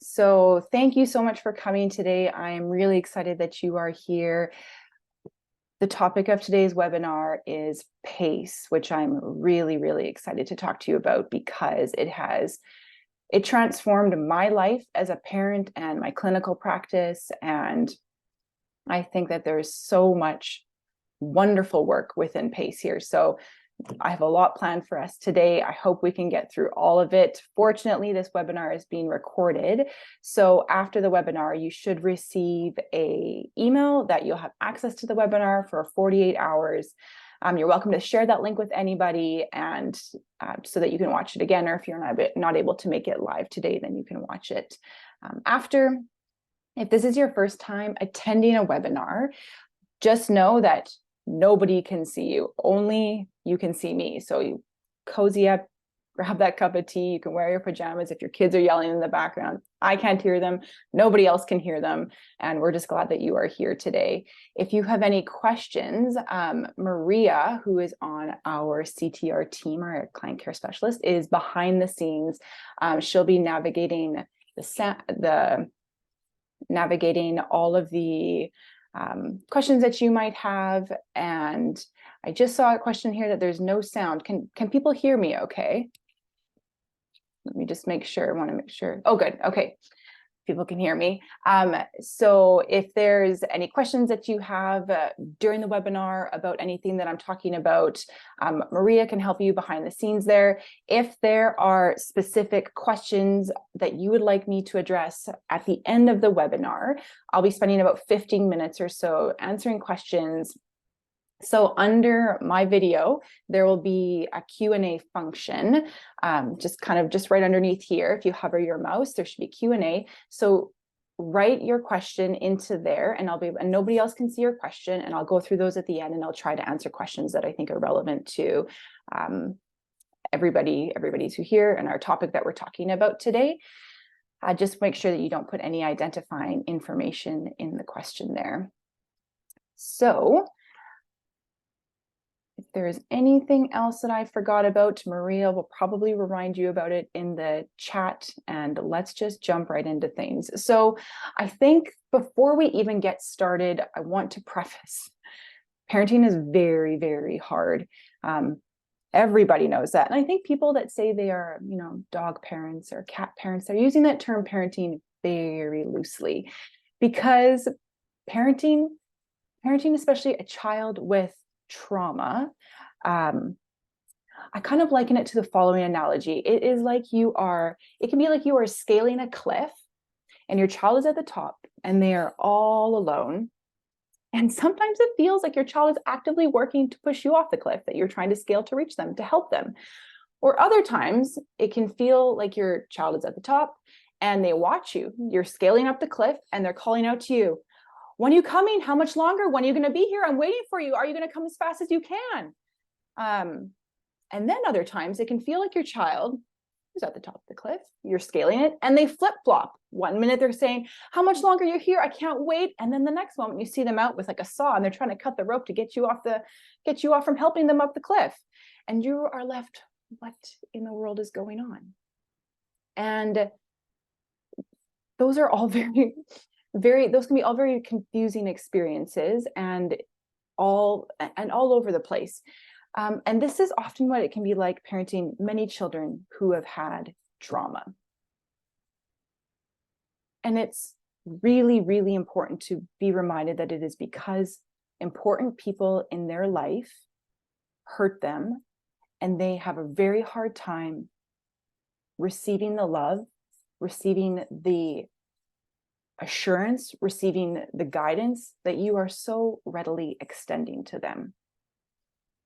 So thank you so much for coming today. I am really excited that you are here. The topic of today's webinar is PACE, which I'm really, really excited to talk to you about because it transformed my life as a parent and my clinical practice. And I think that there's so much wonderful work within PACE here. So I have a lot planned for us today. I hope we can get through all of it. Fortunately, this webinar is being recorded. So after the webinar, you should receive an email that you'll have access to the webinar for 48 hours. You're welcome to share that link with anybody and so that you can watch it again, or if you're not able to make it live today, then you can watch it after. If this is your first time attending a webinar, just know that nobody can see you, only you can see me. So you cozy up, grab that cup of tea, you can wear your pajamas. If your kids are yelling in the background, I can't hear them, nobody else can hear them. And we're just glad that you are here today. If you have any questions, Maria, who is on our CTR team, our client care specialist, is behind the scenes. She'll be navigating navigating all of the questions that you might have. And I just saw a question here that there's no sound. Can people hear me okay? Let me just make sure. I want to make sure. Oh, good. Okay. People can hear me. So if there's any questions that you have during the webinar about anything that I'm talking about, Maria can help you behind the scenes there. If there are specific questions that you would like me to address at the end of the webinar, I'll be spending about 15 minutes or so answering questions. So under my video, there will be a Q&A function, just right underneath here. If you hover your mouse, there should be Q&A. So write your question into there, and nobody else can see your question, and I'll go through those at the end, and I'll try to answer questions that I think are relevant to everybody's who here and our topic that we're talking about today. Just make sure that you don't put any identifying information in the question there. So if there is anything else that I forgot about, Maria will probably remind you about it in the chat, and let's just jump right into things. So I think before we even get started, I want to preface, parenting is very, very hard. Everybody knows that. And I think people that say they are, dog parents or cat parents, they're using that term parenting very loosely, because parenting, especially a child with trauma, I kind of liken it to the following analogy. It can be like you are scaling a cliff and your child is at the top and they are all alone. And sometimes it feels like your child is actively working to push you off the cliff that you're trying to scale to reach them, to help them. Or other times it can feel like your child is at the top and they watch you. You're scaling up the cliff and they're calling out to you, "When are you coming? How much longer? When are you going to be here? I'm waiting for you. Are you going to come as fast as you can?" And then other times it can feel like your child is at the top of the cliff. You're scaling it and they flip-flop. One minute they're saying, "How much longer? You're here. I can't wait." And then the next moment you see them out with like a saw and they're trying to cut the rope to get you off from helping them up the cliff. And you are left, what in the world is going on? And those are all those can be all very confusing experiences and all over the place. And this is often what it can be like parenting many children who have had trauma. And it's really, really important to be reminded that it is because important people in their life hurt them, and they have a very hard time receiving the love, receiving the assurance, receiving the guidance that you are so readily extending to them.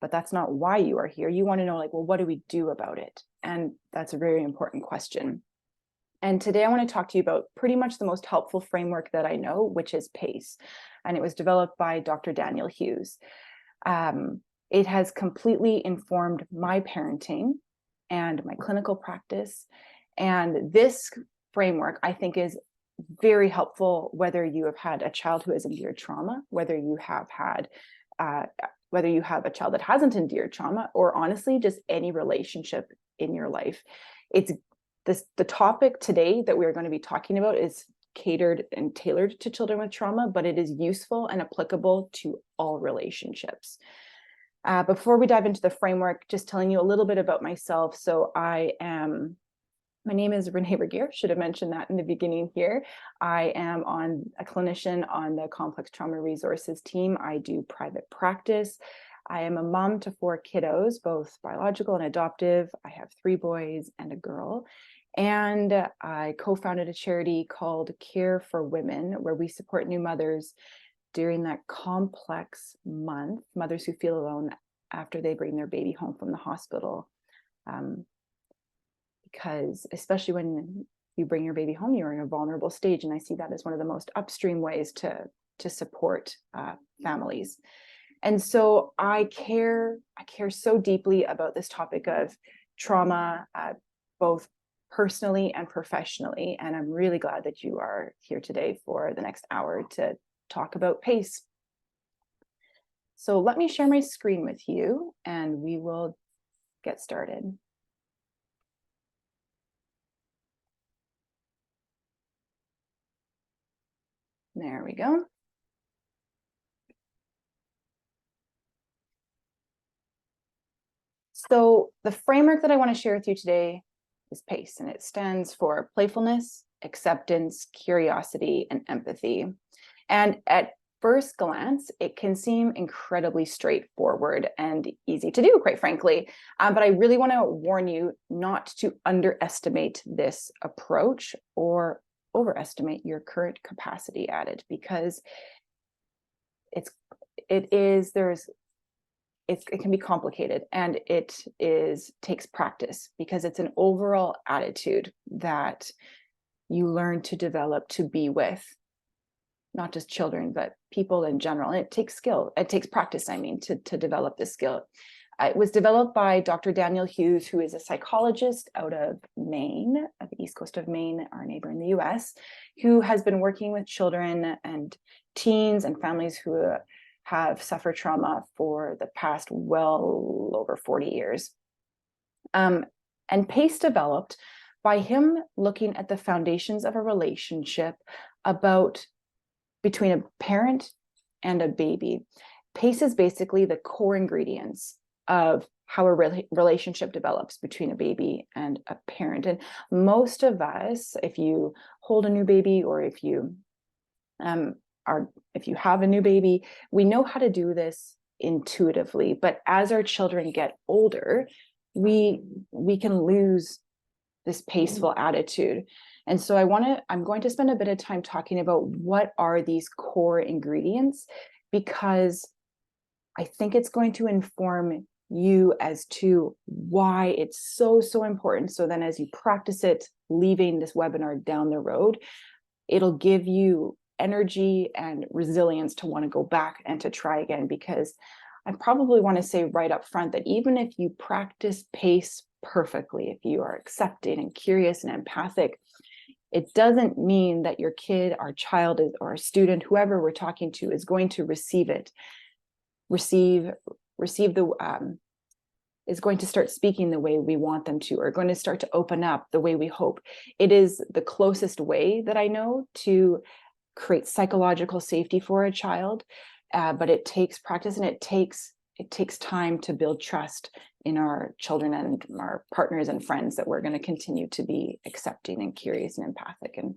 But that's not why you are here. You want to know, what do we do about it? And that's a very important question. And today I want to talk to you about pretty much the most helpful framework that I know, which is PACE. And it was developed by Dr. Daniel Hughes. It has completely informed my parenting and my clinical practice. And this framework, I think, is very helpful whether you have had a child who has endured trauma, whether you have a child that hasn't endured trauma, or honestly, just any relationship in your life. It's the topic today that we're going to be talking about is catered and tailored to children with trauma, but it is useful and applicable to all relationships. Before we dive into the framework, just telling you a little bit about myself. So my name is Renae Regehr, should have mentioned that in the beginning here. I am a clinician on the Complex Trauma Resources team. I do private practice. I am a mom to 4 kiddos, both biological and adoptive. I have 3 boys and a girl. And I co-founded a charity called Care for Women, where we support new mothers during that complex month, mothers who feel alone after they bring their baby home from the hospital. Because especially when you bring your baby home, you're in a vulnerable stage. And I see that as one of the most upstream ways to support families. And so I care so deeply about this topic of trauma, both personally and professionally. And I'm really glad that you are here today for the next hour to talk about PACE. So let me share my screen with you and we will get started. There we go. So the framework that I want to share with you today is PACE, and it stands for playfulness, acceptance, curiosity, and empathy. And at first glance, it can seem incredibly straightforward and easy to do, quite frankly. But I really want to warn you not to underestimate this approach or overestimate your current capacity at it, because it can be complicated, and it takes practice, because it's an overall attitude that you learn to develop to be with not just children, but people in general. And it takes skill. It takes practice, to develop this skill. It was developed by Dr. Daniel Hughe, who is a psychologist out of Maine, at the east coast of Maine, our neighbor in the US, who has been working with children and teens and families who have suffered trauma for the past well over 40 years. And PACE developed by him looking at the foundations of a relationship between a parent and a baby. PACE is basically the core ingredients of how a relationship develops between a baby and a parent. And most of us, if you hold a new baby, or if you have a new baby, we know how to do this intuitively. But as our children get older, we can lose this paceful attitude. And so I'm going to spend a bit of time talking about what are these core ingredients, because I think it's going to inform you as to why it's so important. So then as you practice it, leaving this webinar down the road, it'll give you energy and resilience to want to go back and to try again. Because I probably want to say right up front that even if you practice PACE perfectly, if you are accepting and curious and empathic, it doesn't mean that your kid, our child, or student, whoever we're talking to, is going to is going to start speaking the way we want them to, or going to start to open up the way we hope. It is the closest way that I know to create psychological safety for a child, but it takes practice, and it takes time to build trust in our children and our partners and friends that we're going to continue to be accepting and curious and empathic and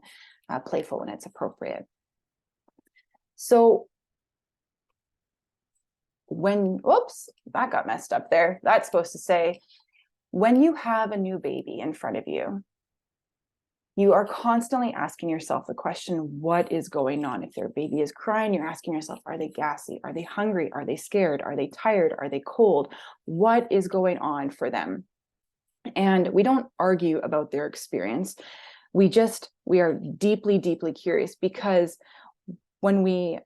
playful when it's appropriate. So that got messed up there. That's supposed to say, when you have a new baby in front of you, you are constantly asking yourself the question, what is going on? If their baby is crying, you're asking yourself, are they gassy? Are they hungry? Are they scared? Are they tired? Are they cold? What is going on for them? And we don't argue about their experience. We are deeply, deeply curious, because when we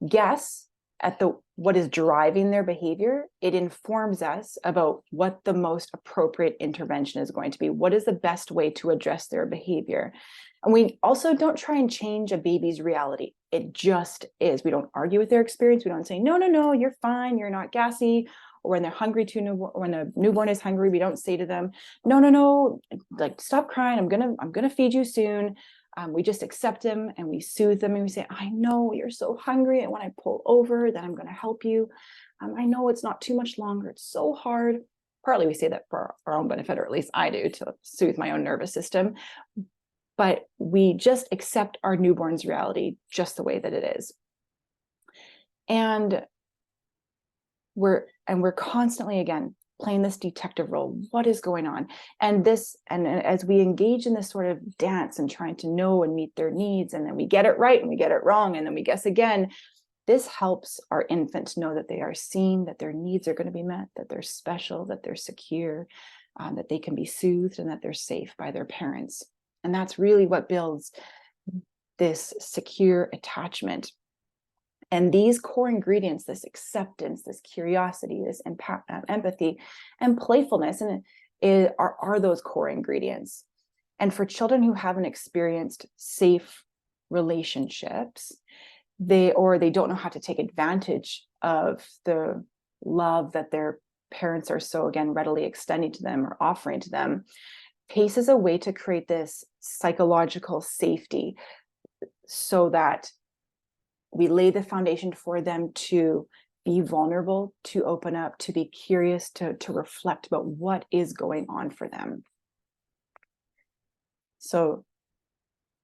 guess at what is driving their behavior, it informs us about what the most appropriate intervention is going to be. What is the best way to address their behavior? And we also don't try and change a baby's reality. It just is. We don't argue with their experience. We don't say, no, you're fine, you're not gassy. or when they're hungry when a newborn is hungry, we don't say to them, no, like, stop crying, I'm gonna feed you soon. We just accept them and we soothe them and we say, I know you're so hungry, and when I pull over, then I'm gonna help you. I know it's not too much longer, it's so hard. Partly we say that for our own benefit, or at least I do, to soothe my own nervous system. But we just accept our newborn's reality just the way that it is. And we're constantly, again, playing this detective role. What is going on? And as we engage in this sort of dance and trying to know and meet their needs, and then we get it right and we get it wrong, and then we guess again, this helps our infant to know that they are seen, that their needs are going to be met, that they're special, that they're secure, that they can be soothed, and that they're safe by their parents. And that's really what builds this secure attachment. And these core ingredients, this acceptance, this curiosity, this empathy, and playfulness, are those core ingredients. And for children who haven't experienced safe relationships, they don't know how to take advantage of the love that their parents are so, again, readily extending to them or offering to them, PACE is a way to create this psychological safety so that we lay the foundation for them to be vulnerable, to open up, to be curious, to reflect about what is going on for them. So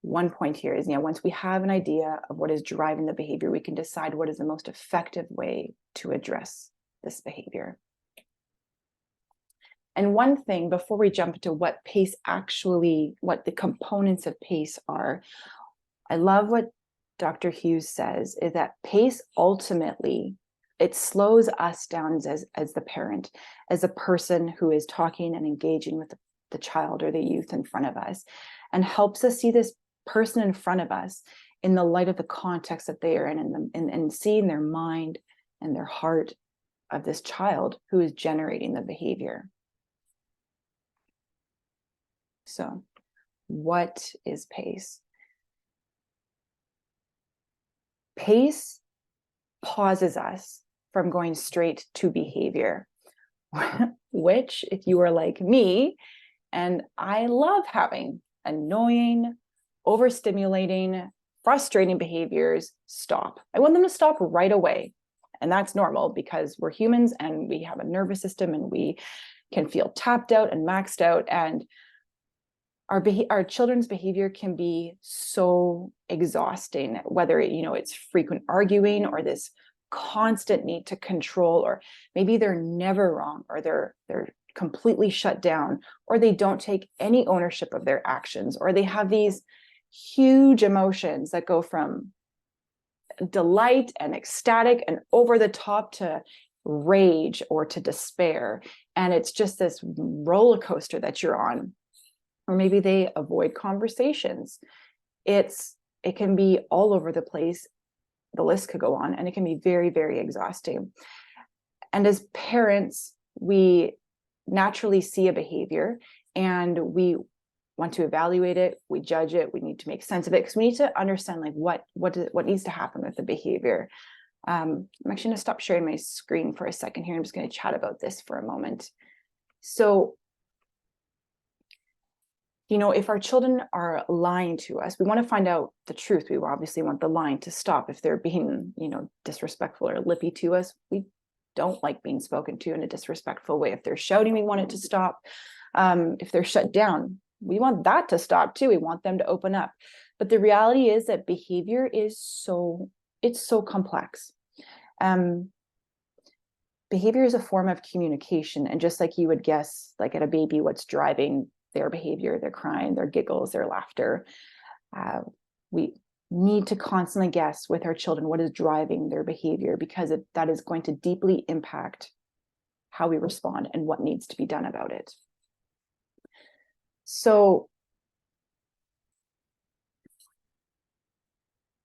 one point here is, once we have an idea of what is driving the behavior, we can decide what is the most effective way to address this behavior. And one thing before we jump into what the components of PACE are, I love what Dr. Hughes says, is that PACE ultimately, it slows us down as the parent, as a person who is talking and engaging with the child or the youth in front of us, and helps us see this person in front of us in the light of the context that they are in, and seeing their mind and their heart of this child who is generating the behavior. So, what is PACE? PACE pauses us from going straight to behavior, which, if you are like me, and I love having annoying, overstimulating, frustrating behaviors stop. I want them to stop right away. And that's normal because we're humans and we have a nervous system and we can feel tapped out and maxed out. And our children's behavior can be so exhausting, whether it's frequent arguing or this constant need to control, or maybe they're never wrong, or they're completely shut down, or they don't take any ownership of their actions, or they have these huge emotions that go from delight and ecstatic and over the top to rage or to despair. And it's just this roller coaster that you're on. Or maybe they avoid conversations. It can be all over the place. The list could go on, and it can be very, very exhausting. And as parents, we naturally see a behavior and we want to evaluate it, we judge it, we need to make sense of it, because we need to understand what needs to happen with the behavior. I'm actually going to stop sharing my screen for a second here. I'm just going to chat about this for a moment. So, if our children are lying to us, we want to find out the truth. We obviously want the lying to stop. If they're being, disrespectful or lippy to us, we don't like being spoken to in a disrespectful way. If they're shouting, we want it to stop. If they're shut down, we want that to stop too. We want them to open up. But the reality is that behavior is so complex. Behavior is a form of communication. And just like you would guess, like at a baby, what's driving their behavior, their crying, their giggles, their laughter. We need to constantly guess with our children what is driving their behavior, because that is going to deeply impact how we respond and what needs to be done about it. So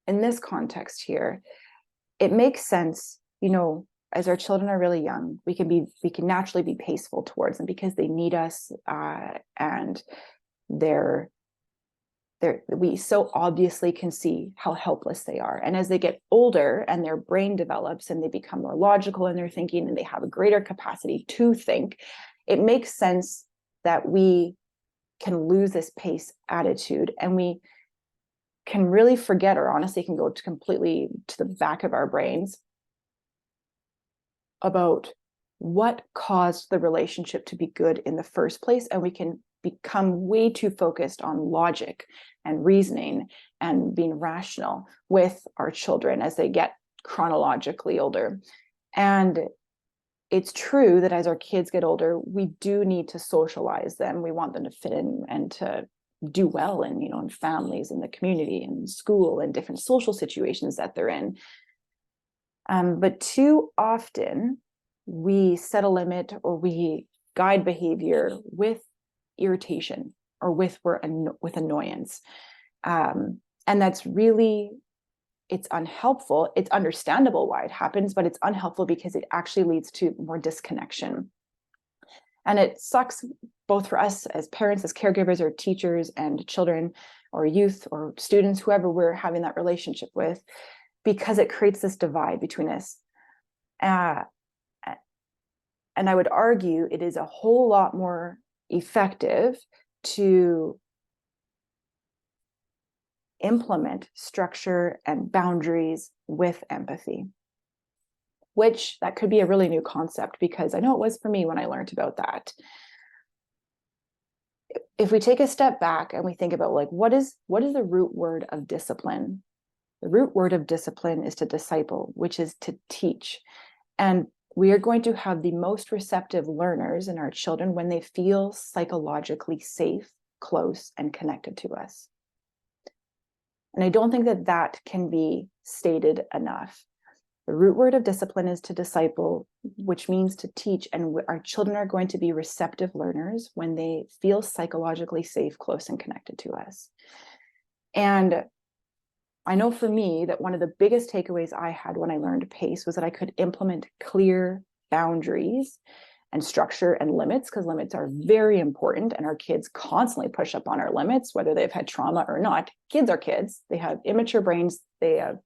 in this context here, it makes sense, as our children are really young, we can naturally be paceful towards them because they need us, and they're we so obviously can see how helpless they are. And as they get older and their brain develops and they become more logical in their thinking and they have a greater capacity to think, it makes sense that we can lose this pace attitude, and we can really forget, or honestly can go completely to the back of our brains about what caused the relationship to be good in the first place. And we can become way too focused on logic and reasoning and being rational with our children as they get chronologically older. And it's true that as our kids get older, we do need to socialize them. We want them to fit in and to do well in, in families, in the community, in school, and different social situations that they're in. But too often we set a limit or we guide behavior with irritation or with annoyance. And that's really, it's unhelpful. It's understandable why it happens, but it's unhelpful because it actually leads to more disconnection. And it sucks both for us as parents, as caregivers, or teachers and children or youth or students, whoever we're having that relationship with, because it creates this divide between us. And I would argue it is a whole lot more effective to implement structure and boundaries with empathy, which that could be a really new concept, because I know it was for me when I learned about that. If we take a step back and we think about what is the root word of discipline? The root word of discipline is to disciple, which is to teach. And we are going to have the most receptive learners in our children when they feel psychologically safe, close, and connected to us. And I don't think that can be stated enough. The root word of discipline is to disciple, which means to teach. And our children are going to be receptive learners when they feel psychologically safe, close, and connected to us. And I know for me that one of the biggest takeaways I had when I learned PACE was that I could implement clear boundaries and structure and limits, because limits are very important, and our kids constantly push up on our limits, whether they've had trauma or not. Kids are kids. They have immature brains. They have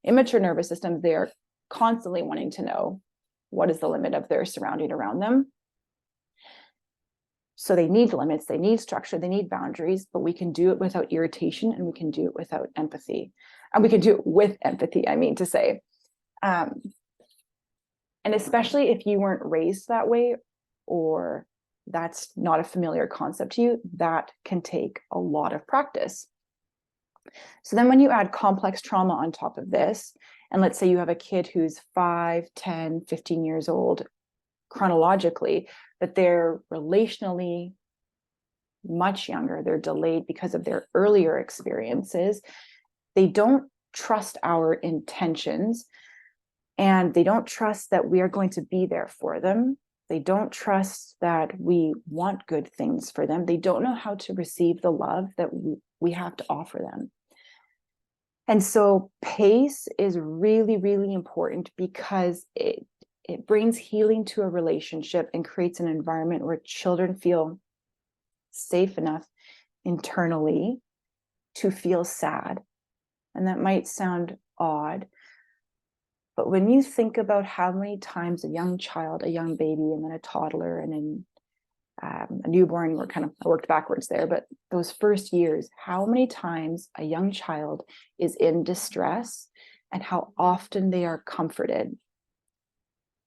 immature nervous systems. They are constantly wanting to know what is the limit of their surrounding around them. So they need limits, they need structure, they need boundaries, but we can do it without irritation, and we can do it without empathy. And we can do it with empathy, I mean to say. And especially if you weren't raised that way, or that's not a familiar concept to you, that can take a lot of practice. So then when you add complex trauma on top of this, and let's say you have a kid who's 5, 10, 15 years old chronologically, but they're relationally much younger, they're delayed because of their earlier experiences, they don't trust our intentions, and they don't trust that we are going to be there for them. They don't trust that we want good things for them. They don't know how to receive the love that we have to offer them. And so PACE is really, really important, because it brings healing to a relationship and creates an environment where children feel safe enough internally to feel sad. And that might sound odd, but when you think about how many times a young child, a young baby, and then a toddler, and then a newborn, I worked backwards there, but those first years, how many times a young child is in distress and how often they are comforted.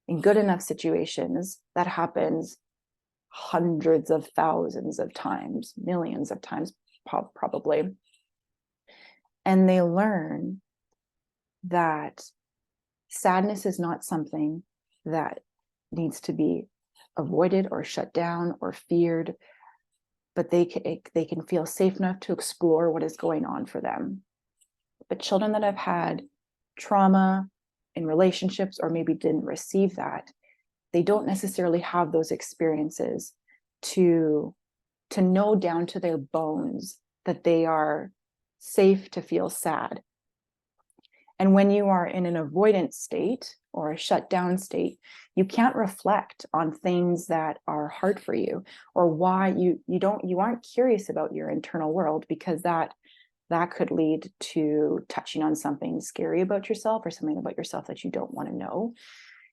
In good enough situations, that happens hundreds of thousands of times, millions of times, probably. And they learn that sadness is not something that needs to be avoided or shut down or feared, but they can feel safe enough to explore what is going on for them. But children that have had trauma in relationships, or maybe didn't receive that, they don't necessarily have those experiences to know down to their bones that they are safe to feel sad. And when you are in an avoidant state or a shut down state, you can't reflect on things that are hard for you, or why you aren't curious about your internal world, because that that could lead to touching on something scary about yourself or something about yourself that you don't want to know.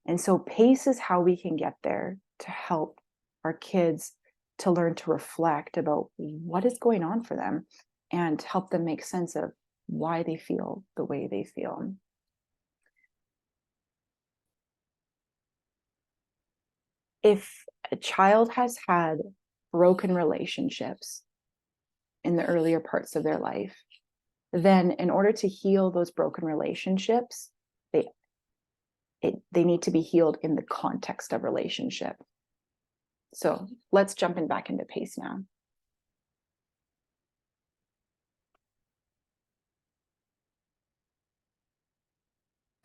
And so pace is how we can get there to help our kids to learn to reflect about what is going on for them and help them make sense of why they feel the way they feel. If a child has had broken relationships in the earlier parts of their life, then in order to heal those broken relationships, they need to be healed in the context of relationship. So let's jump back into pace now.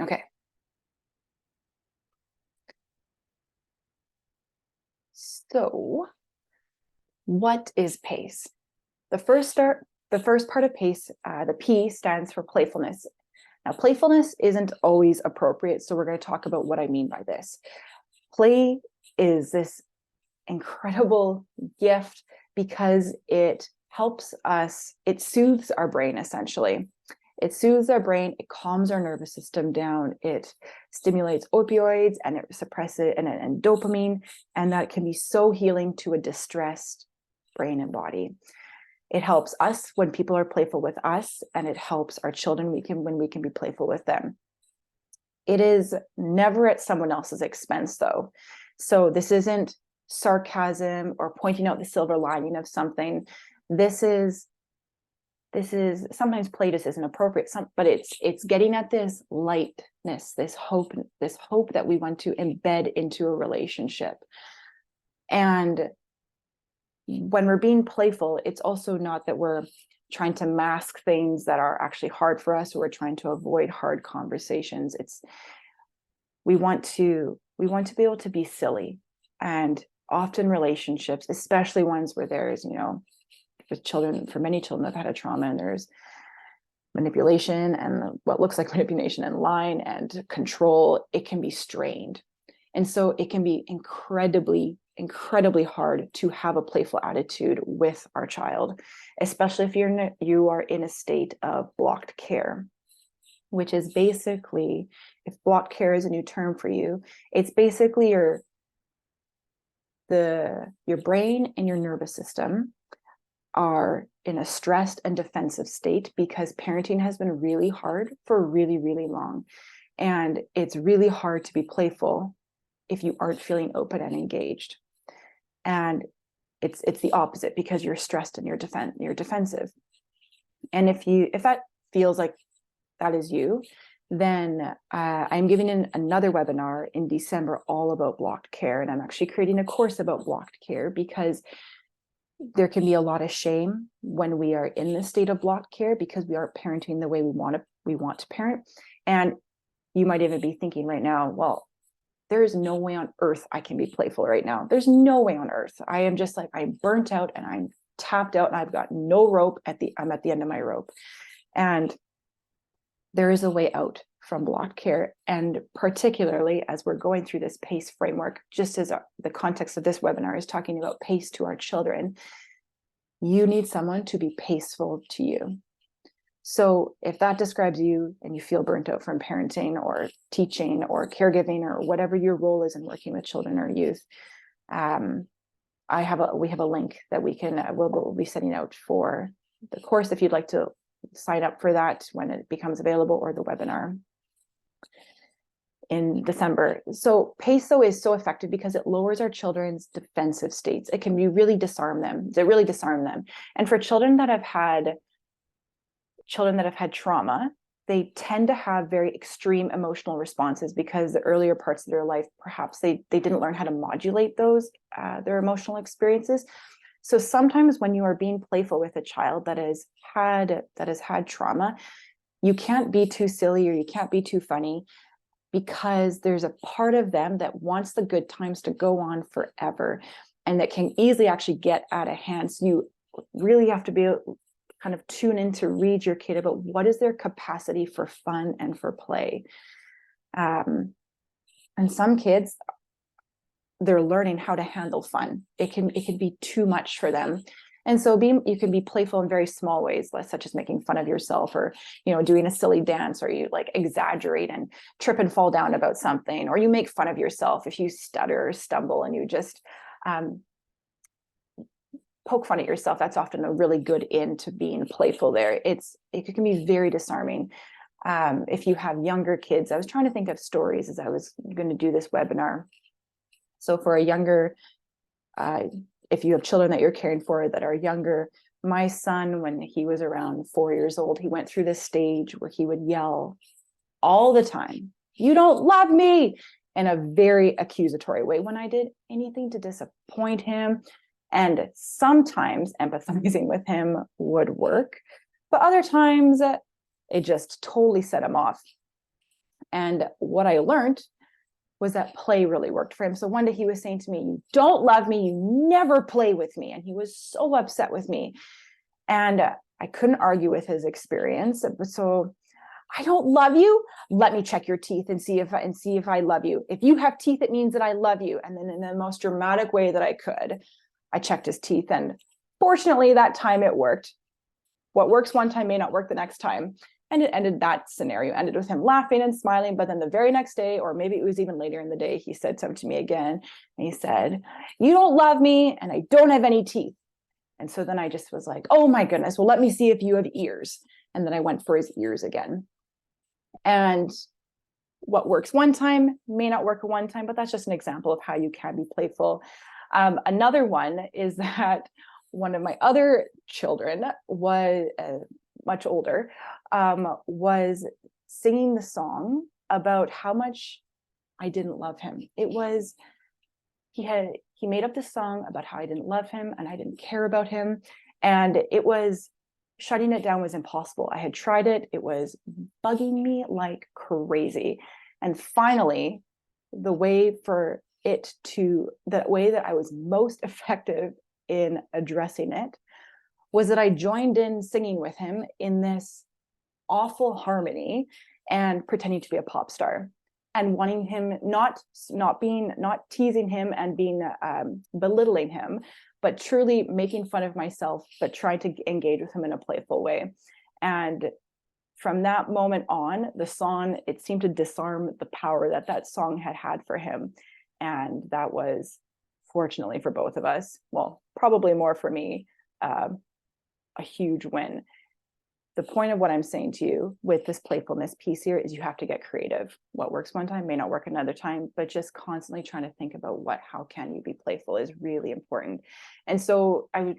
Okay. So what is pace? The first part of pace, the P stands for playfulness. Now, playfulness isn't always appropriate, so we're going to talk about what I mean by this. Play is this incredible gift because it helps us, it soothes our brain essentially. It soothes our brain, it calms our nervous system down, it stimulates opioids and it suppresses and dopamine, and that can be so healing to a distressed brain and body. It helps us when people are playful with us, and it helps our children when we can be playful with them. It is never at someone else's expense, though. So this isn't sarcasm or pointing out the silver lining of something. This is sometimes play just isn't appropriate, but it's getting at this lightness, this hope that we want to embed into a relationship. And when we're being playful, it's also not that we're trying to mask things that are actually hard for us, or we're trying to avoid hard conversations. We want to be able to be silly. And often relationships, especially ones where there's, with children, for many children that have had a trauma, and there's manipulation and what looks like manipulation and lying and control, it can be strained. And so it can be incredibly hard to have a playful attitude with our child, especially if you are in a state of blocked care, which is basically, if blocked care is a new term for you, it's basically your brain and your nervous system are in a stressed and defensive state because parenting has been really hard for really, really long. And it's really hard to be playful if you aren't feeling open and engaged. And it's the opposite, because you're stressed and you're defensive. And if that feels like that is you, then I'm giving another webinar in December all about blocked care. And I'm actually creating a course about blocked care, because there can be a lot of shame when we are in this state of blocked care because we aren't parenting the way we want to parent. And you might even be thinking right now, well, there is no way on earth I can be playful right now. There's no way on earth. I am just like, I'm burnt out and I'm tapped out and I've got no rope I'm at the end of my rope. And there is a way out from blocked care. And particularly as we're going through this PACE framework, just as the context of this webinar is talking about PACE to our children, you need someone to be paceful to you. So if that describes you and you feel burnt out from parenting or teaching or caregiving or whatever your role is in working with children or youth, we have a link that we'll be sending out for the course if you'd like to sign up for that when it becomes available, or the webinar in December. So PACE is so effective because it lowers our children's defensive states. It can really disarm them. And for children that have had trauma, they tend to have very extreme emotional responses because the earlier parts of their life, perhaps they didn't learn how to modulate those, their emotional experiences. So sometimes when you are being playful with a child that has had trauma, you can't be too silly or you can't be too funny, because there's a part of them that wants the good times to go on forever, and that can easily actually get out of hand. So you really have to be kind of tune in to read your kid about what is their capacity for fun and for play. And some kids, they're learning how to handle fun. It can be too much for them. And so you can be playful in very small ways, such as making fun of yourself, or, doing a silly dance, or you like exaggerate and trip and fall down about something, or you make fun of yourself if you stutter or stumble and you just poke fun at yourself. That's often a really good into being playful there. It can be very disarming. If you have younger kids, I was trying to think of stories as I was going to do this webinar. So for a younger, if you have children that you're caring for that are younger, my son, when he was around 4 years old, he went through this stage where he would yell all the time, "You don't love me," in a very accusatory way when I did anything to disappoint him. And sometimes empathizing with him would work, but other times it just totally set him off. And what I learned was that play really worked for him. So one day he was saying to me, "You don't love me, you never play with me." And he was so upset with me. And I couldn't argue with his experience. So, "I don't love you. Let me check your teeth and see if I love you. If you have teeth, it means that I love you." And then in the most dramatic way that I could, I checked his teeth. And fortunately, that time it worked. What works one time may not work the next time. And that scenario ended with him laughing and smiling. But then the very next day, or maybe it was even later in the day, he said something to me again. And he said, "You don't love me and I don't have any teeth." And so then I just was like, "Oh my goodness, well, let me see if you have ears." And then I went for his ears again. And what works one time may not work one time, but that's just an example of how you can be playful. Another one is that one of my other children was much older, was singing the song about how much I didn't love him. It was, he made up this song about how I didn't love him and I didn't care about him. And it was, shutting it down was impossible. I had tried it. It was bugging me like crazy. And finally, the way that I was most effective in addressing it was that I joined in singing with him in this awful harmony and pretending to be a pop star and wanting him, not teasing him and being belittling him, but truly making fun of myself, but trying to engage with him in a playful way. And from that moment on, the song, it seemed to disarm the power that song had for him. And that was, fortunately for both of us, well, probably more for me, a huge win. The point of what I'm saying to you with this playfulness piece here is you have to get creative. What works one time may not work another time, but just constantly trying to think about how can you be playful is really important. And so I was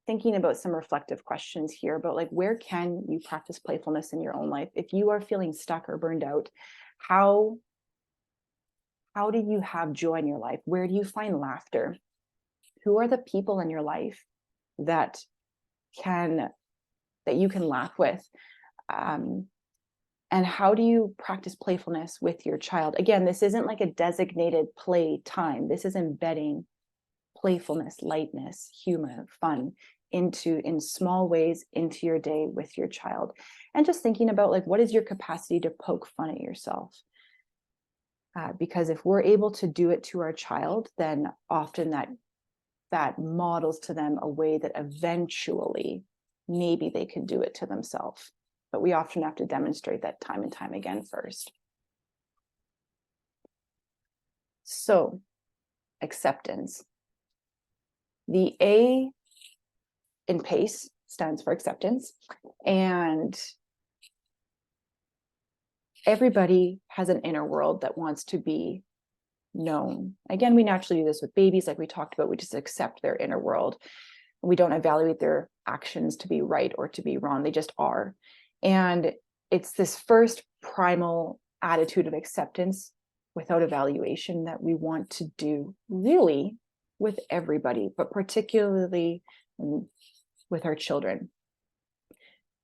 thinking about some reflective questions here about like, where can you practice playfulness in your own life? If you are feeling stuck or burned out, how do you have joy in your life? Where do you find laughter? Who are the people in your life that you can laugh with? And how do you practice playfulness with your child? Again, this isn't like a designated play time. This is embedding playfulness, lightness, humor, fun in small ways into your day with your child. And just thinking about like, what is your capacity to poke fun at yourself? Because if we're able to do it to our child, then often that models to them a way that eventually maybe they can do it to themselves. But we often have to demonstrate that time and time again first. So, acceptance. The A in PACE stands for acceptance. And everybody has an inner world that wants to be known. Again, we naturally do this with babies, like we talked about. We just accept their inner world. We don't evaluate their actions to be right or to be wrong. They just are. And it's this first primal attitude of acceptance without evaluation that we want to do really with everybody, but particularly with our children.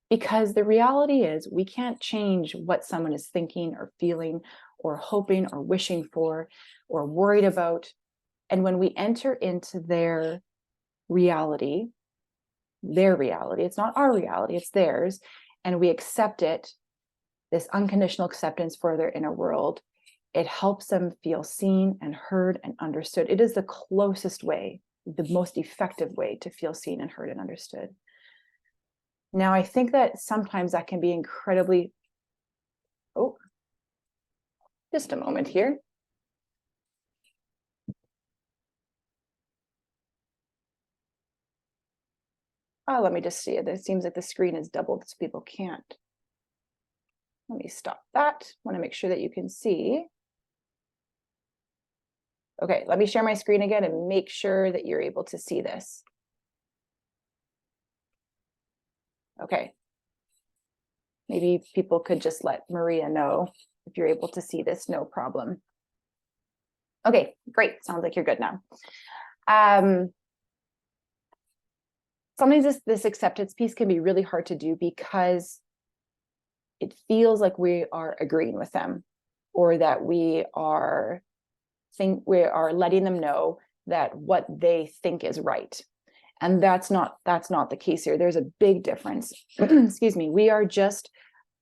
Because the reality is we can't change what someone is thinking or feeling or hoping or wishing for or worried about. And when we enter into their reality, it's not our reality, it's theirs, and we accept it, this unconditional acceptance for their inner world, it helps them feel seen and heard and understood. It is the closest way the most effective way to feel seen and heard and understood. Now, I think that sometimes that can be incredibly, oh, just a moment here. Oh, let me just see it. It seems like the screen is doubled so people can't. Let me stop that. I want to make sure that you can see. Okay, let me share my screen again and make sure that you're able to see this. Okay. Maybe people could just let Maria know if you're able to see this, no problem. Okay, great. Sounds like you're good now. Sometimes this acceptance piece can be really hard to do because it feels like we are agreeing with them, or that we are letting them know that what they think is right. And that's not the case here. There's a big difference. Excuse me. We are just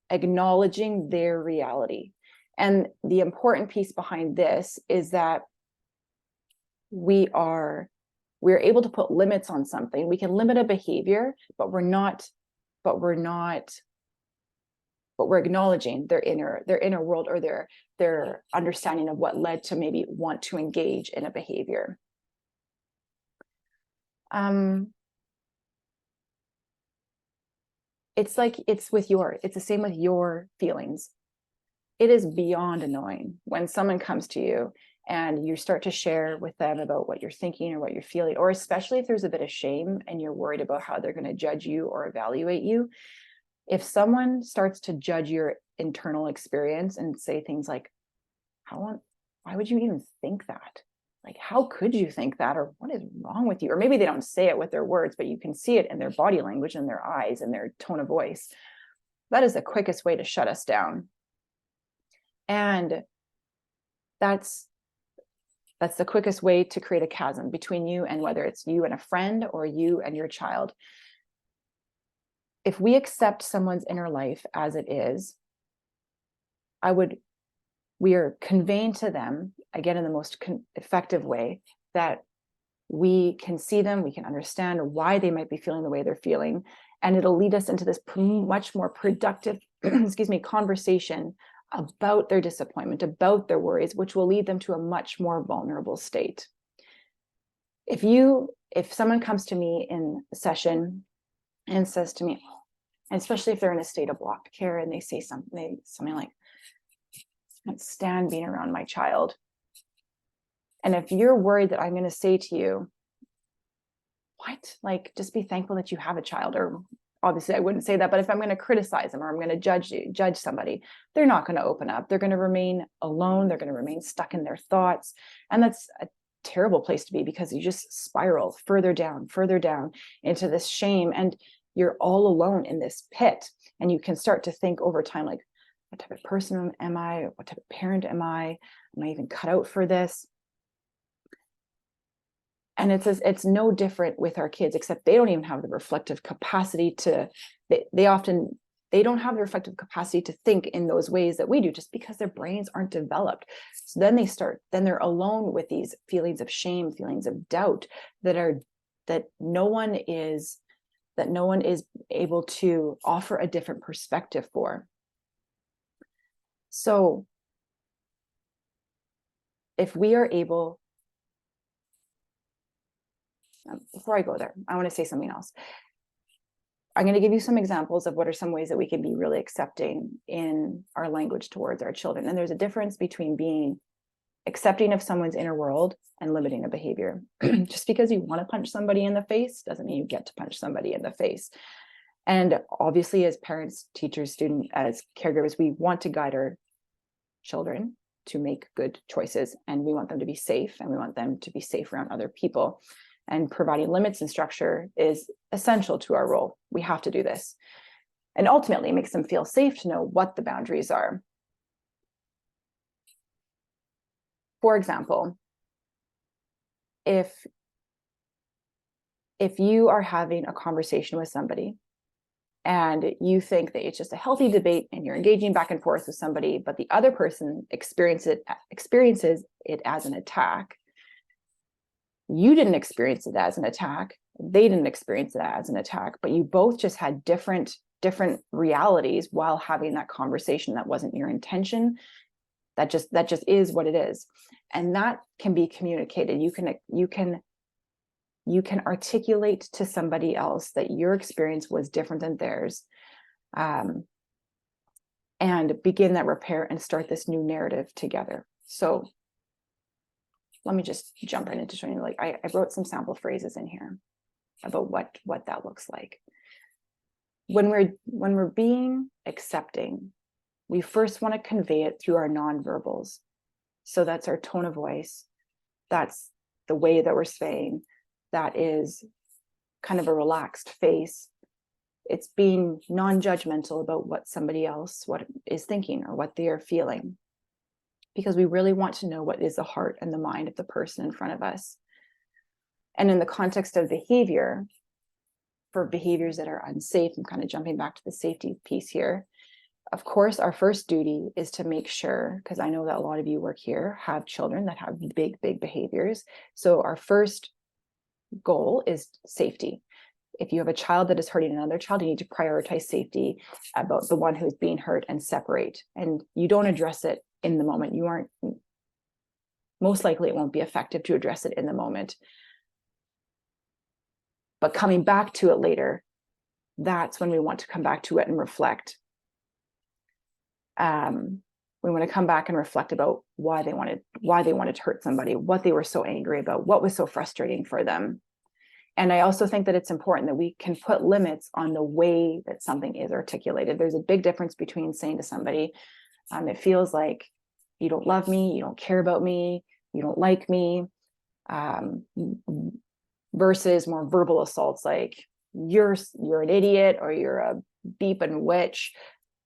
acknowledging their reality. And the important piece behind this is that we're able to put limits on something. We can limit a behavior, but we're acknowledging their inner world, or their understanding of what led to maybe want to engage in a behavior. It's the same with your feelings. It is beyond annoying when someone comes to you and you start to share with them about what you're thinking or what you're feeling, or especially if there's a bit of shame and you're worried about how they're going to judge you or evaluate you. If someone starts to judge your internal experience and say things like, why would you even think that? Like, how could you think that? Or what is wrong with you? Or maybe they don't say it with their words, but you can see it in their body language and their eyes and their tone of voice. That is the quickest way to shut us down. And that's the quickest way to create a chasm between you and whether it's you and a friend or you and your child. If we accept someone's inner life as it is, we are conveying to them, again, in the most effective way, that we can see them, we can understand why they might be feeling the way they're feeling, and it'll lead us into this much more productive, conversation about their disappointment, about their worries, which will lead them to a much more vulnerable state. If someone comes to me in a session and says to me, and especially if they're in a state of blocked care and they say something like, I can't stand being around my child. And if you're worried that I'm going to say to you, what? Like, just be thankful that you have a child. Or obviously I wouldn't say that, but if I'm going to criticize them or I'm going to judge somebody, they're not going to open up. They're going to remain alone. They're going to remain stuck in their thoughts. And that's a terrible place to be, because you just spiral further down into this shame. And you're all alone in this pit. And you can start to think over time, like, what type of person am I? What type of parent am I? Am I even cut out for this? And it's no different with our kids, except they don't even have the reflective capacity they don't have the reflective capacity to think in those ways that we do, just because their brains aren't developed. So then they're alone with these feelings of shame, feelings of doubt that no one is able to offer a different perspective for. So if we are able, before I go there, I want to say something else. I'm going to give you some examples of what are some ways that we can be really accepting in our language towards our children. And there's a difference between being accepting of someone's inner world and limiting a behavior. Just because you want to punch somebody in the face doesn't mean you get to punch somebody in the face. And obviously, as parents, teachers, students, as caregivers, we want to guide our children to make good choices, and we want them to be safe, and we want them to be safe around other people. And providing limits and structure is essential to our role. We have to do this. And ultimately, it makes them feel safe to know what the boundaries are. For example, if you are having a conversation with somebody and you think that it's just a healthy debate and you're engaging back and forth with somebody, but the other person experiences it as an attack, You didn't experience it as an attack. They didn't experience it as an attack, but you both just had different realities while having that conversation. That wasn't your intention. That just is what it is. And that can be communicated. You can articulate to somebody else that your experience was different than theirs, and begin that repair and start this new narrative together. So let me just jump right into showing you, like, I wrote some sample phrases in here about what that looks like. When we're being accepting, we first want to convey it through our nonverbals. So that's our tone of voice. That's the way that we're saying. That is kind of a relaxed face. It's being non-judgmental about what somebody else is thinking or what they are feeling, because we really want to know what is the heart and the mind of the person in front of us. And in the context of behavior, for behaviors that are unsafe, I'm kind of jumping back to the safety piece here. Of course, our first duty is to make sure, because I know that a lot of you work here, have children that have big behaviors. So our first goal is safety. If you have a child that is hurting another child, you need to prioritize safety about the one who's being hurt and separate. And you don't address it in the moment. Most likely it won't be effective to address it in the moment. But coming back to it later, that's when we want to come back to it and reflect. We want to come back and reflect about why they wanted to hurt somebody, what they were so angry about, what was so frustrating for them. And I also think that it's important that we can put limits on the way that something is articulated. There's a big difference between saying to somebody, it feels like you don't love me, you don't care about me, you don't like me, versus more verbal assaults like you're an idiot or you're a beeping witch.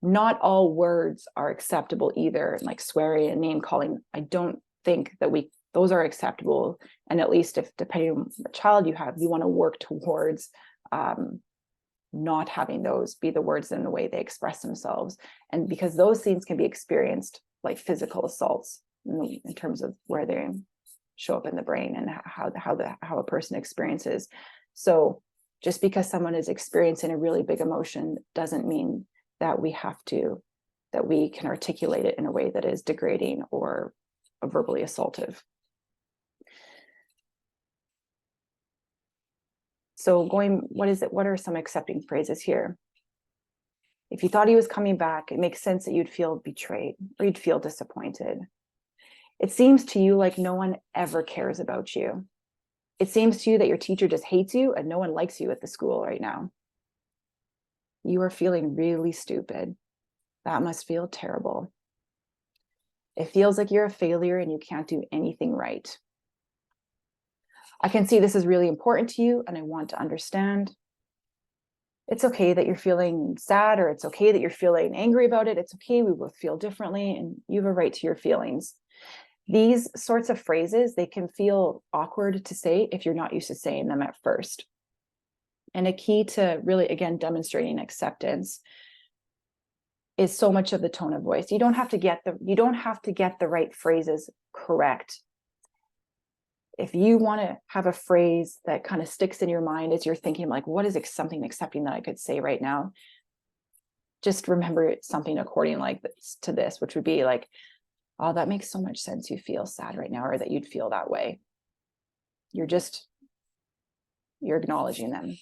Not all words are acceptable either, like swearing and name calling. I don't think that those are acceptable. And at least if, depending on the child you have, you want to work towards not having those be the words and the way they express themselves. And because those things can be experienced like physical assaults in terms of where they show up in the brain and how a person experiences. So just because someone is experiencing a really big emotion doesn't mean that we can articulate it in a way that is degrading or verbally assaultive. So what are some accepting phrases here? If you thought he was coming back, it makes sense that you'd feel betrayed or you'd feel disappointed. It seems to you like no one ever cares about you. It seems to you that your teacher just hates you and no one likes you at the school right now. You are feeling really stupid. That must feel terrible. It feels like you're a failure and you can't do anything right. I can see this is really important to you and I want to understand. It's okay that you're feeling sad, or it's okay that you're feeling angry about it. It's okay, we both feel differently and you have a right to your feelings. These sorts of phrases, they can feel awkward to say if you're not used to saying them at first. And a key to really, again, demonstrating acceptance is so much of the tone of voice. You don't have to get the right phrases correct. If you want to have a phrase that kind of sticks in your mind as you're thinking, like, what is something accepting that I could say right now? Just remember something according like this to this, which would be like, oh, that makes so much sense. You feel sad right now, or that you'd feel that way. You're acknowledging them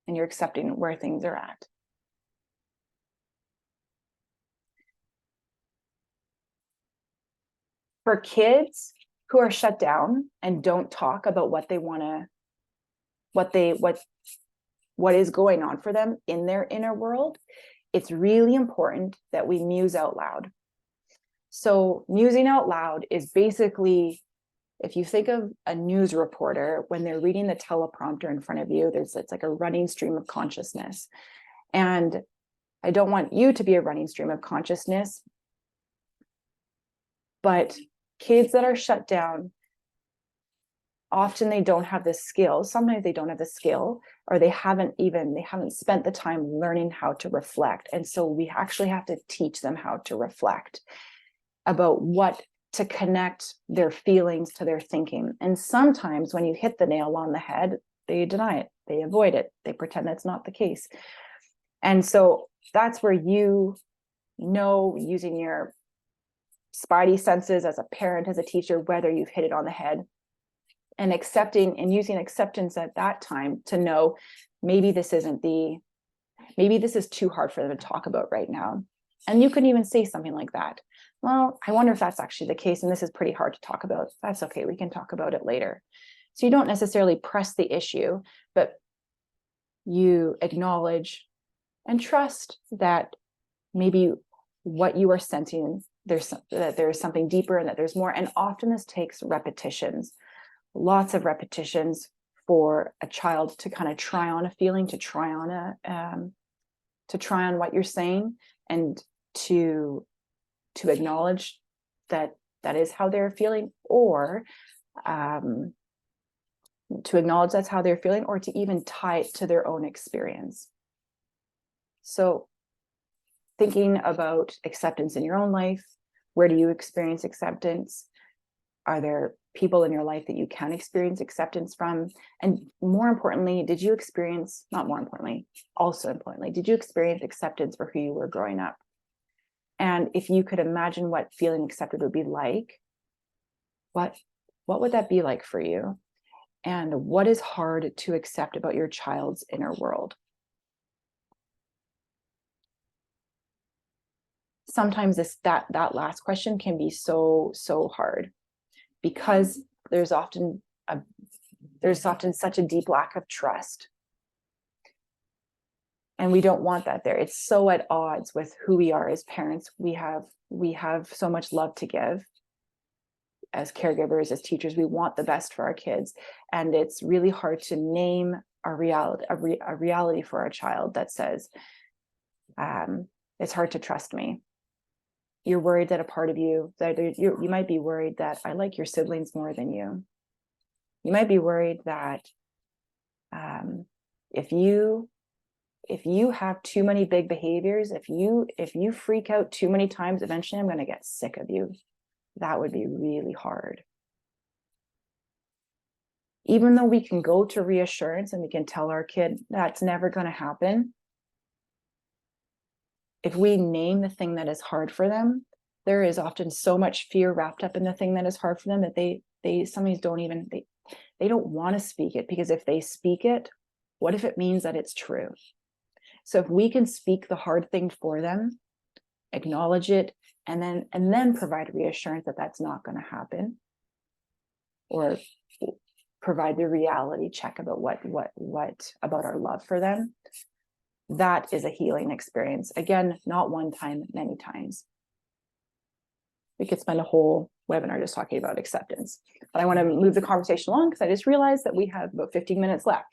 and you're accepting where things are at. For kids who are shut down and don't talk about what they want to, what is going on for them in their inner world, it's really important that we muse out loud. So musing out loud is basically, if you think of a news reporter, when they're reading the teleprompter in front of you, it's like a running stream of consciousness. And I don't want you to be a running stream of consciousness, but kids that are shut down, often they don't have the skill. Sometimes they don't have the skill, or they haven't spent the time learning how to reflect. And so we actually have to teach them how to reflect about what to connect their feelings to their thinking. And sometimes when you hit the nail on the head, they deny it, they avoid it, they pretend that's not the case. And so that's where using your spidey senses as a parent, as a teacher, whether you've hit it on the head, and accepting and using acceptance at that time to know maybe this is too hard for them to talk about right now. And you can even say something like that. Well, I wonder if that's actually the case, and this is pretty hard to talk about. That's okay, we can talk about it later. So you don't necessarily press the issue, but you acknowledge and trust that maybe what you are sensing, that there's something deeper and that there's more. And often this takes repetitions, lots of repetitions for a child to kind of try on a feeling, to try on what you're saying, and to acknowledge that is how they're feeling, or to acknowledge that's how they're feeling, or to even tie it to their own experience. So thinking about acceptance in your own life, where do you experience acceptance? Are there people in your life that you can experience acceptance from? And more importantly, did you experience acceptance for who you were growing up? And if you could imagine what feeling accepted would be like, what would that be like for you? And what is hard to accept about your child's inner world? Sometimes that last question can be so hard, because there's often such a deep lack of trust. And we don't want that there. It's so at odds with who we are as parents. We have so much love to give. As caregivers, as teachers, we want the best for our kids. And it's really hard to name a reality for our child that says, it's hard to trust me. You're worried that a part of you, you might be worried that I like your siblings more than you. You might be worried that if you have too many big behaviors, if you freak out too many times, eventually I'm going to get sick of you. That would be really hard. Even though we can go to reassurance and we can tell our kid that's never going to happen, if we name the thing that is hard for them, there is often so much fear wrapped up in the thing that is hard for them that they sometimes they don't want to speak it, because if they speak it, what if it means that it's true? So if we can speak the hard thing for them, acknowledge it, and then provide reassurance that that's not going to happen, or provide the reality check about what about our love for them, that is a healing experience. Again, not one time, many times. We could spend a whole webinar just talking about acceptance, but I want to move the conversation along because I just realized that we have about 15 minutes left.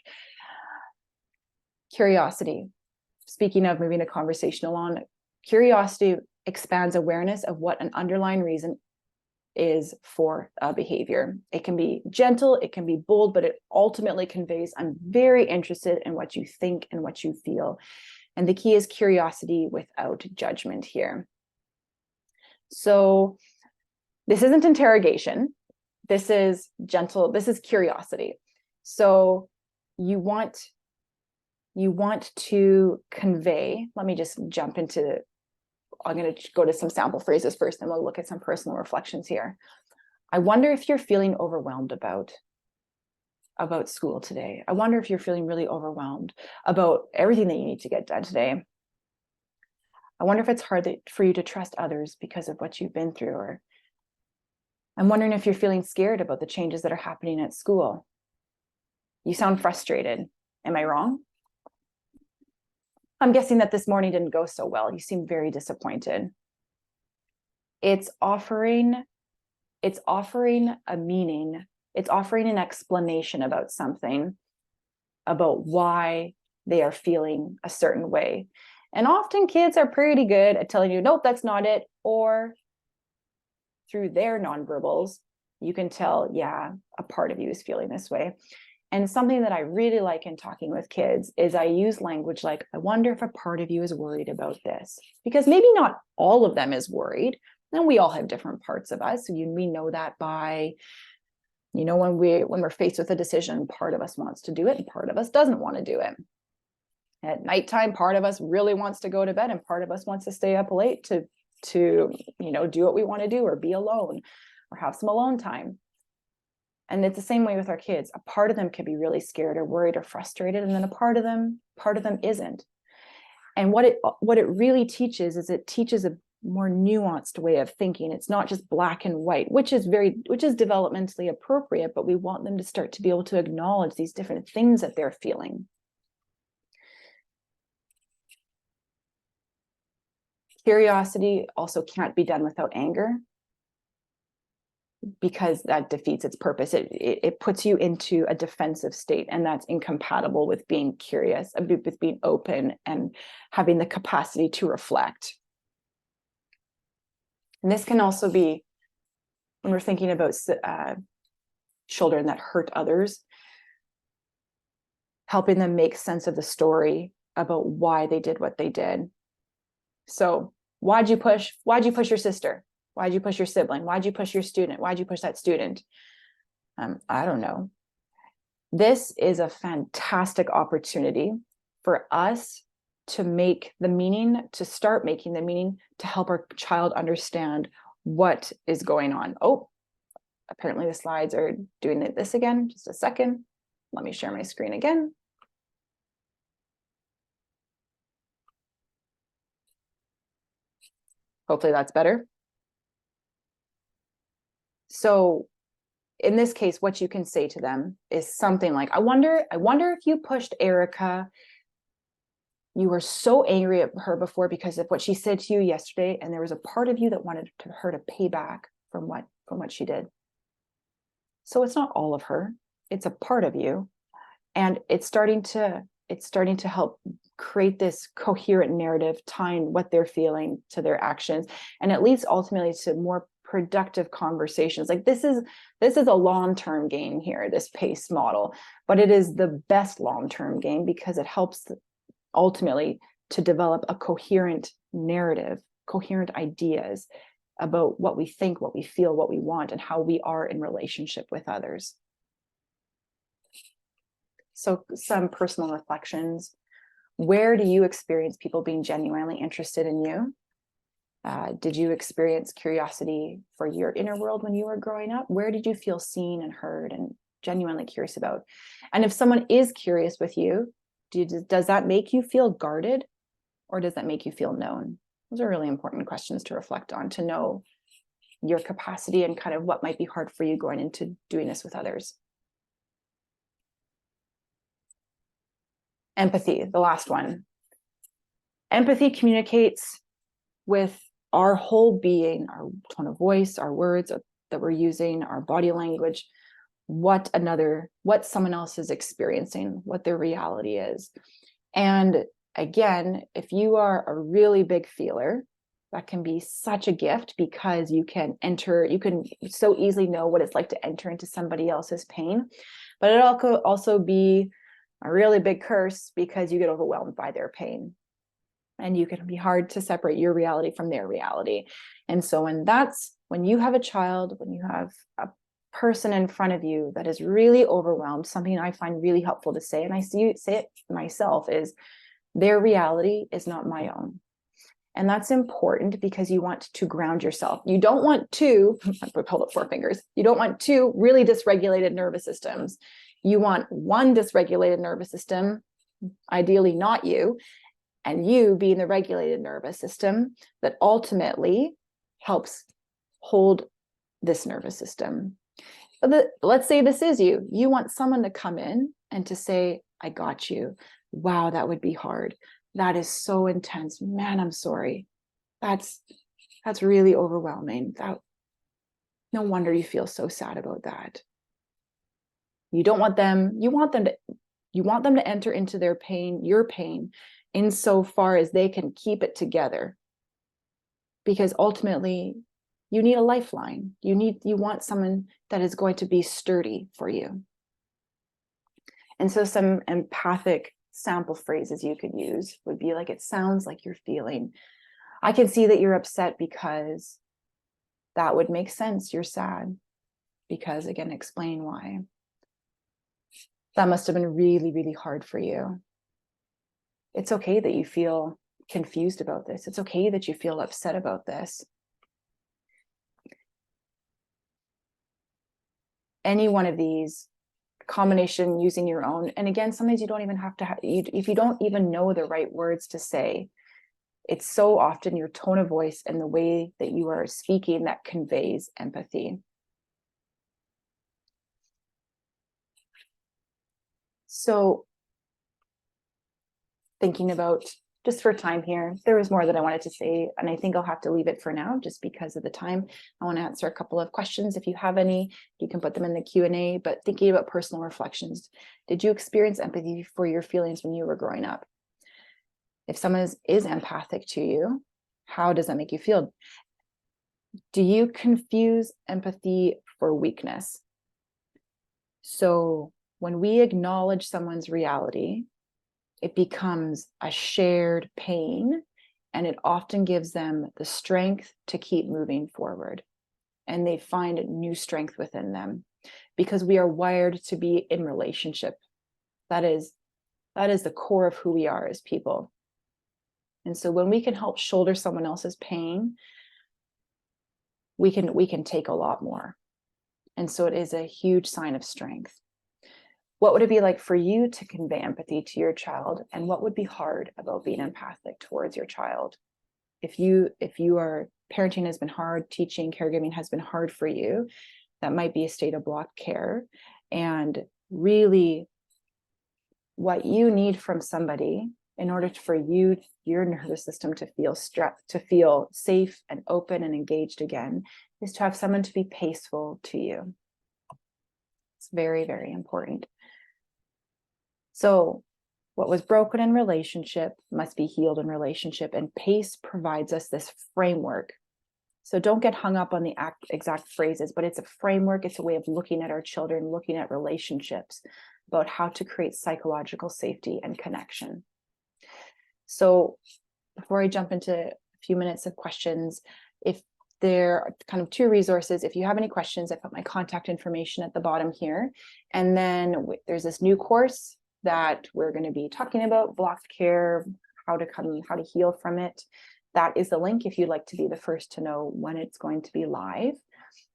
Curiosity. Speaking of moving the conversation along, curiosity expands awareness of what an underlying reason is for a behavior. It can be gentle, it can be bold, but it ultimately conveys, I'm very interested in what you think and what you feel. And the key is curiosity without judgment here. So this isn't interrogation. This is gentle, this is curiosity. So you want to convey, let me just jump into, I'm going to go to some sample phrases first, and we'll look at some personal reflections here. I wonder if you're feeling overwhelmed about school today. I wonder if you're feeling really overwhelmed about everything that you need to get done today. I wonder if it's hard for you to trust others because of what you've been through. Or I'm wondering if you're feeling scared about the changes that are happening at school. You sound frustrated. Am I wrong? I'm guessing that this morning didn't go so well. You seem very disappointed. It's offering a meaning. It's offering an explanation about something, about why they are feeling a certain way. And often kids are pretty good at telling you, nope, that's not it. Or through their nonverbals, you can tell, yeah, a part of you is feeling this way. And something that I really like in talking with kids is I use language like, I wonder if a part of you is worried about this. Because maybe not all of them is worried. And we all have different parts of us. We know that by, when we're faced with a decision, part of us wants to do it and part of us doesn't want to do it. At nighttime, part of us really wants to go to bed and part of us wants to stay up late to do what we want to do, or be alone or have some alone time. And it's the same way with our kids. A part of them can be really scared or worried or frustrated, and then a part of them isn't. And what it really teaches is, it teaches a more nuanced way of thinking. It's not just black and white, which is developmentally appropriate, but we want them to start to be able to acknowledge these different things that they're feeling. Curiosity also can't be done without anger, because that defeats its purpose. It puts you into a defensive state, and that's incompatible with being curious, with being open and having the capacity to reflect. And this can also be when we're thinking about children that hurt others, helping them make sense of the story about why they did what they did. So why'd you push your sister? Why'd you push your sibling? Why'd you push your student? Why'd you push that student? I don't know. This is a fantastic opportunity for us to start making the meaning, to help our child understand what is going on. Oh, apparently the slides are doing this again. Just a second. Let me share my screen again. Hopefully that's better. So in this case, what you can say to them is something like, I wonder if you pushed Erica. You were so angry at her before because of what she said to you yesterday, and there was a part of you that wanted her to pay back from what she did. So it's not all of her, it's a part of you, and it's starting to help create this coherent narrative tying what they're feeling to their actions, and it leads ultimately to more productive conversations. Like this is a long-term game here, this PACE model, but it is the best long-term game because it helps ultimately to develop a coherent narrative, coherent ideas about what we think, what we feel, what we want, and how we are in relationship with others. So some personal reflections. Where do you experience people being genuinely interested in you? Did you experience curiosity for your inner world when you were growing up? Where did you feel seen and heard and genuinely curious about? And if someone is curious with you, does that make you feel guarded, or does that make you feel known? Those are really important questions to reflect on, to know your capacity and kind of what might be hard for you going into doing this with others. Empathy, the last one. Empathy communicates with our whole being, our tone of voice, our words that we're using, our body language, what someone else is experiencing, what their reality is. And again, if you are a really big feeler, that can be such a gift, because you can so easily know what it's like to enter into somebody else's pain. But it could also be a really big curse, because you get overwhelmed by their pain. And you can be hard to separate your reality from their reality. And so when you have a child, when you have a person in front of you that is really overwhelmed, something I find really helpful to say, and I say it myself, is their reality is not my own. And that's important, because you want to ground yourself. You don't want two, hold up 4 fingers. You don't want two really dysregulated nervous systems. You want one dysregulated nervous system, ideally not you, and you being the regulated nervous system that ultimately helps hold this nervous system. Let's say this is you. You want someone to come in and to say, I got you. Wow, that would be hard. That is so intense. Man, I'm sorry. That's really overwhelming. No wonder you feel so sad about that. You don't want them, you want them to enter into their pain, your pain, insofar as they can keep it together. Because ultimately, you need a lifeline. You want someone that is going to be sturdy for you. And so some empathic sample phrases you could use would be like, it sounds like you're feeling, I can see that you're upset because that would make sense. You're sad because, again, explain why. That must have been really, really hard for you. It's okay that you feel confused about this. It's okay that you feel upset about this. Any one of these, combination, using your own, and again, sometimes you don't even have to if you don't even know the right words to say, it's so often your tone of voice and the way that you are speaking that conveys empathy. So thinking about, just for time here, there was more that I wanted to say, and I think I'll have to leave it for now just because of the time. I want to answer a couple of questions. If you have any, you can put them in the Q&A, but thinking about personal reflections. Did you experience empathy for your feelings when you were growing up? If someone is empathic to you, how does that make you feel? Do you confuse empathy for weakness? So when we acknowledge someone's reality, it becomes a shared pain, and it often gives them the strength to keep moving forward. And they find new strength within them because we are wired to be in relationship. That is the core of who we are as people. And so when we can help shoulder someone else's pain, we can take a lot more. And so it is a huge sign of strength. What would it be like for you to convey empathy to your child? And what would be hard about being empathic towards your child? If you are, parenting has been hard, teaching, caregiving has been hard for you, that might be a state of blocked care. And really what you need from somebody in order for you, your nervous system to feel to feel safe and open and engaged again, is to have someone to be paceful to you. It's very, very important. So what was broken in relationship must be healed in relationship, and PACE provides us this framework. So don't get hung up on the exact phrases, but it's a framework. It's a way of looking at our children, looking at relationships, about how to create psychological safety and connection. So before I jump into a few minutes of questions, if there are kind of two resources, if you have any questions, I put my contact information at the bottom here. And then there's this new course that we're going to be talking about, blocked care, how to heal from it. That is the link if you'd like to be the first to know when it's going to be live.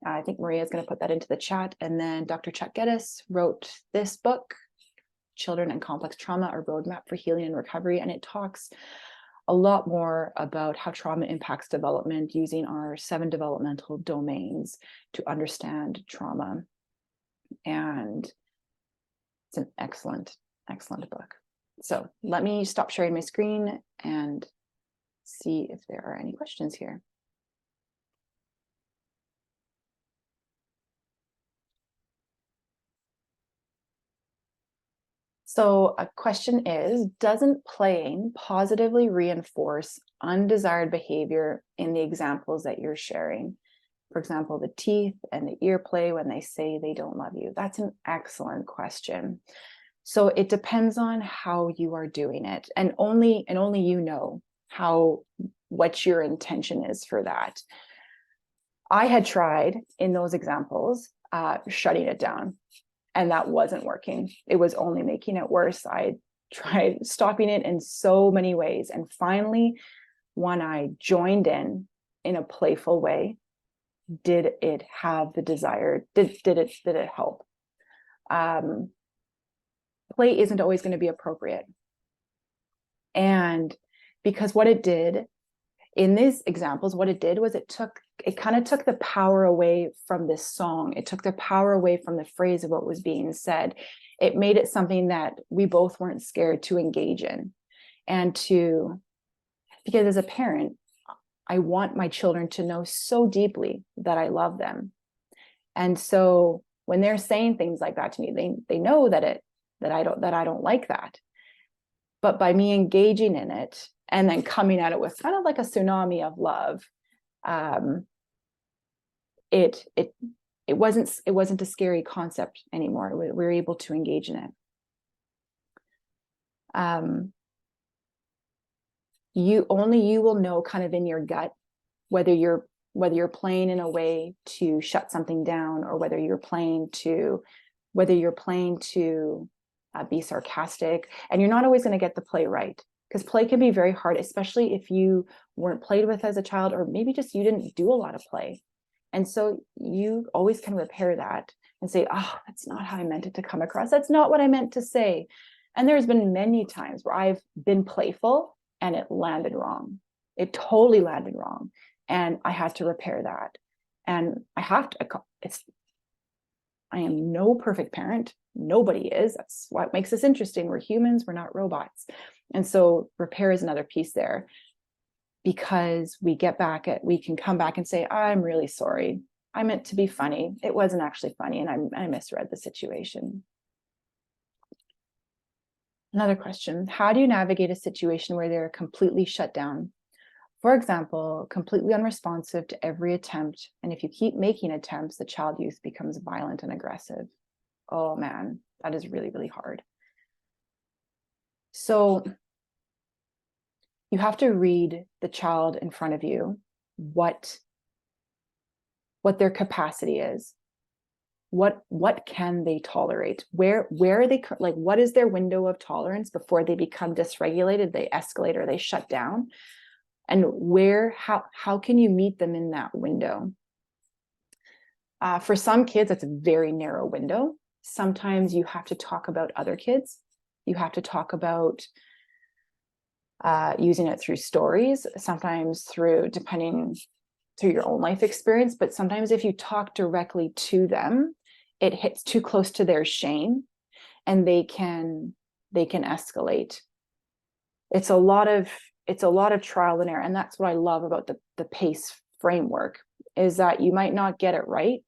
I think Maria is going to put that into the chat. And then Dr. Chuck Geddes wrote this book, Children and Complex Trauma, A Roadmap for Healing and Recovery. And it talks a lot more about how trauma impacts development using our 7 developmental domains to understand trauma. And it's an excellent book. So let me stop sharing my screen and see if there are any questions here. So a question is, doesn't playing positively reinforce undesired behavior in the examples that you're sharing? For example, the teeth and the ear play when they say they don't love you. That's an excellent question. So it depends on how you are doing it, and only you know what your intention is for that. I had tried in those examples shutting it down, and that wasn't working. It was only making it worse. I tried stopping it in so many ways, and finally, when I joined in a playful way, did it have the desired? Did it help? Play isn't always going to be appropriate. And because what it did in these examples, what it did was it kind of took the power away from this song. It took the power away from the phrase of what was being said. It made it something that we both weren't scared to engage in. Because as a parent, I want my children to know so deeply that I love them. And so when they're saying things like that to me, they know that I don't like that. But by me engaging in it and then coming at it with kind of like a tsunami of love, it wasn't a scary concept anymore. We were able to engage in it. You will know kind of in your gut whether you're whether you're playing in a way to shut something down, or whether you're playing to be sarcastic. And you're not always going to get the play right, because play can be very hard, especially if you weren't played with as a child, or maybe just you didn't do a lot of play. And so you always can repair that and say, oh, that's not how I meant it to come across. That's not what I meant to say. And there's been many times where I've been playful and it landed wrong. It totally landed wrong. And I had to repair that. And I am no perfect parent. Nobody is. That's what makes us interesting. We're humans, we're not robots. And so repair is another piece there, because we can come back and say, I'm really sorry. I meant to be funny. It wasn't actually funny, and I misread the situation. Another question: how do you navigate a situation where they're completely shut down? For example, completely unresponsive to every attempt. And if you keep making attempts, the child youth becomes violent and aggressive. Oh man, that is really, really hard. So you have to read the child in front of you, what their capacity is. What can they tolerate? Where are they, like, what is their window of tolerance before they become dysregulated, they escalate, or they shut down? And how can you meet them in that window? For some kids, it's a very narrow window. Sometimes you have to talk about other kids. You have to talk about using it through stories, sometimes through your own life experience. But sometimes if you talk directly to them, it hits too close to their shame, and they can escalate. It's a lot of trial and error. And that's what I love about the PACE framework, is that you might not get it right,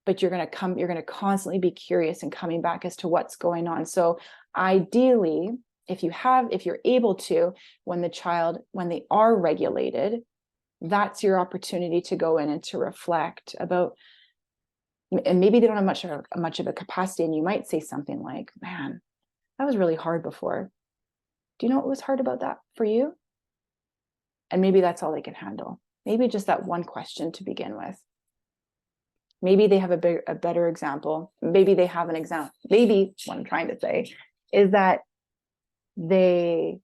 but you're going to constantly be curious and coming back as to what's going on. So ideally, if you're able to, when they are regulated, that's your opportunity to go in and to reflect about, and maybe they don't have much of a capacity, and you might say something like, man, that was really hard before. Do you know what was hard about that for you? And maybe that's all they can handle. Maybe just that one question to begin with. Maybe they have a better example. Maybe they have an example. Maybe what I'm trying to say is that they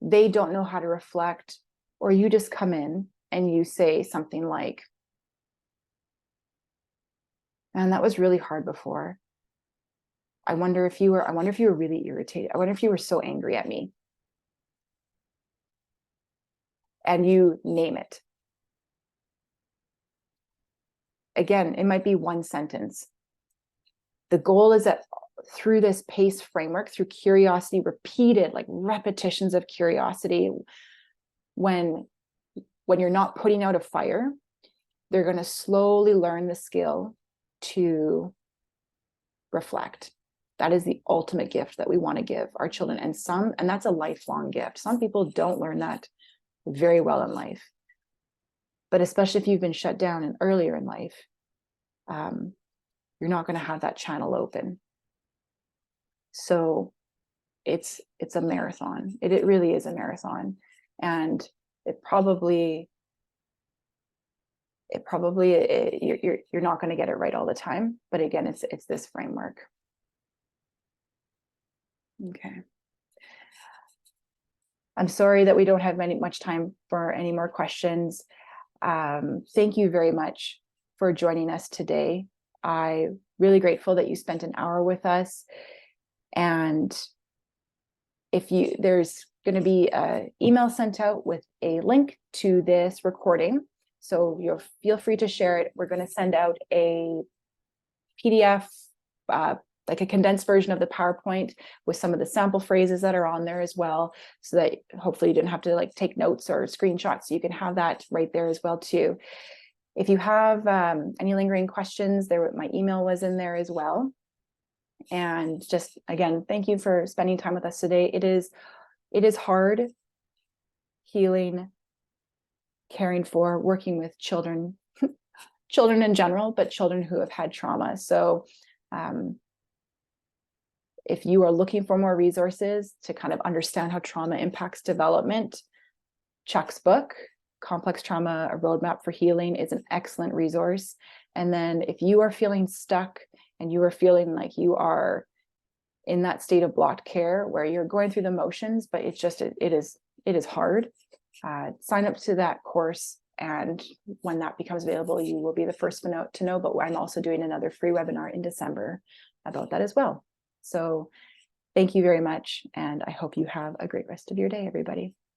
don't know how to reflect, or you just come in and you say something like, man, that was really hard before. I wonder if you were really irritated. I wonder if you were so angry at me. And you name it. Again, it might be one sentence. The goal is that through this PACE framework, through curiosity, repeated, like repetitions of curiosity, when you're not putting out a fire, they're going to slowly learn the skill to reflect. That is the ultimate gift that we want to give our children. And that's a lifelong gift. Some people don't learn that very well in life. But especially if you've been shut down and earlier in life, you're not going to have that channel open. So it's a marathon. It really is a marathon. And you're not going to get it right all the time. But again, it's this framework. Okay. I'm sorry that we don't have much time for any more questions. Thank you very much for joining us today. I'm really grateful that you spent an hour with us. And there's going to be an email sent out with a link to this recording. So you'll feel free to share it. We're going to send out a PDF, like a condensed version of the PowerPoint with some of the sample phrases that are on there as well, so that hopefully you didn't have to like take notes or screenshots. So you can have that right there as well too. If you have any lingering questions, my email was in there as well. And just again, thank you for spending time with us today. It is hard healing, caring for, working with children in general, but children who have had trauma. So if you are looking for more resources to kind of understand how trauma impacts development, Chuck's book Complex Trauma, A Roadmap for Healing is an excellent resource. And then if you are feeling stuck and you are feeling like you are in that state of blocked care where you're going through the motions, but it's just, it is hard, sign up to that course. And when that becomes available, you will be the first to know, but I'm also doing another free webinar in December about that as well. So thank you very much. And I hope you have a great rest of your day, everybody.